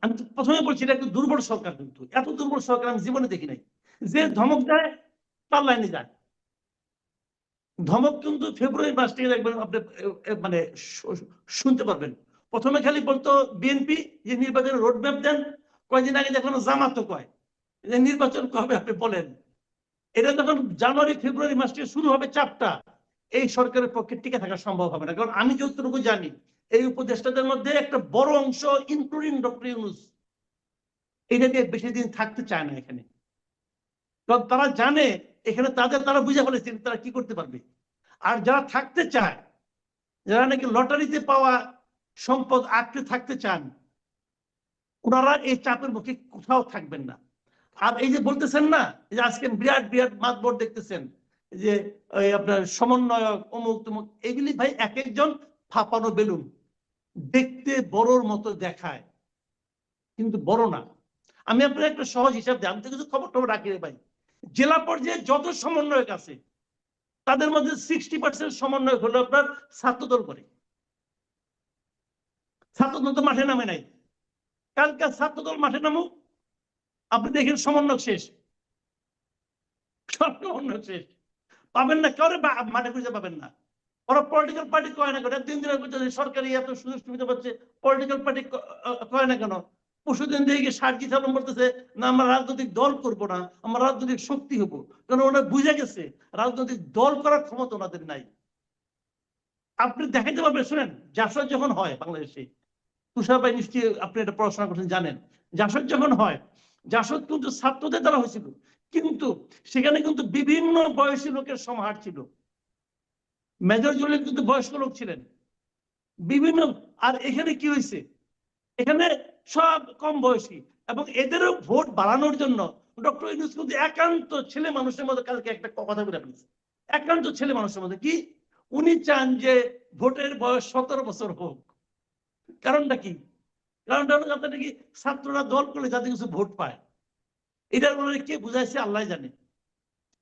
আমি প্রথমে বলছি এটা একটু দুর্বল সরকার, কিন্তু এত দুর্বল সরকার আমি জীবনে দেখি নাই। যে ধমক দেয় তার লাইনে যায়। ধমক কিন্তু ফেব্রুয়ারি মাস থেকে দেখবেন আপনি মানে শুনতে পারবেন। প্রথমে খালি বলতো বিএনপি যে নির্বাচনের রোডম্যাপ দেন, কয়েকদিন আগে যখন জামাত কয় যে নির্বাচন কবে আপনি বলেন। এটা যখন জানুয়ারি ফেব্রুয়ারি মাস থেকে শুরু হবে চাপটা, এই সরকারের পক্ষে টিকে থাকা সম্ভব হবে না। কারণ আমি যতটুকু জানি এই উপদেষ্টাদের মধ্যে একটা বড় অংশ ইনক্লুডিং ডক্টর ইউনূস এটা দিয়ে বেশি দিন থাকতে চায় না এখানে। কারণ তারা জানে এখানে তারা বুঝে ফেলেছেন তারা কি করতে পারবে। আর যারা থাকতে চায়, যারা নাকি লটারিতে পাওয়া সম্পদ আঁকড়ে থাকতে চান, ওনারা এই চাপের মুখে কোথাও থাকবেন না। আর এই যে বলতেছেন না যে আজকে বিরাট বিরাট মাতবর দেখতেছেন যে আপনার সমন্বয়ক অমুক তমুক, এগুলি ভাই এক একজন ফাঁপানো বেলুন, দেখতে বড়র মতো দেখায় কিন্তু বড় না। আমি আপনার একটা সহজ হিসাব দিই, আমি তো কিছু খবর টবর রাখি রে ভাই। জেলা পর্যায়ে যত সমন্বয়ক আছে তাদের মধ্যে 60% সমন্বয়ক হলো আপনার ছাত্রদল করে। ছাত্রদল তো মাঠে নামে নাই। কালকে ছাত্রদল মাঠে নামুক, আপনি দেখেন সমন্বয়ক শেষ, সব সমন্বয়ক শেষ। পাবেন না, কেউ মাঠে খুঁজে পাবেন না। ওরা পলিটিক্যাল পার্টি কয় না কেন? দিন দিনের সরকারি এত সুযোগ সুবিধা পাচ্ছে, পলিটিক্যাল পার্টি কয় না কেন? পরশুদিন দেখে সার্জি সালম বলতেছে না আমরা রাজনৈতিক দল করব না, আমরা রাজনৈতিক শক্তি হবো। কারণ ওরা বুঝে গেছে রাজনৈতিক দল করার ক্ষমতা ওনাদের নাই। আপনি দেখাইতে পারবেন, শুনেন জাসদ যখন হয় বাংলাদেশে, তুষার ভাই নিশ্চয়ই আপনি এটা পড়াশোনা করছেন জানেন, জাসদ যখন হয়, জাসদ কিন্তু ছাত্রদের দ্বারা হয়েছিল, কিন্তু সেখানে কিন্তু বিভিন্ন বয়সী লোকের সমাহার ছিল। মেজর জলিল কিন্তু বয়স্ক লোক ছিলেন বিভিন্ন। আর এখানে কি হয়েছে, এখানে সব কম বয়সী, এবং এদেরও ভোট বাড়ানোর জন্য ডক্টর ইউনূস কিন্তু একান্ত ছেলে মানুষের মধ্যে কালকে একটা কথা বলে ফেলেছে। একান্ত ছেলে মানুষের মধ্যে কি উনি চান যে ভোটের বয়স 17 বছর হোক। কারণটা কি? কারণটা হলো আপনার কি ছাত্ররা দল করলে যাতে কিছু ভোট পায়, এটার মনে কে বুঝাইছে আল্লাহ জানে।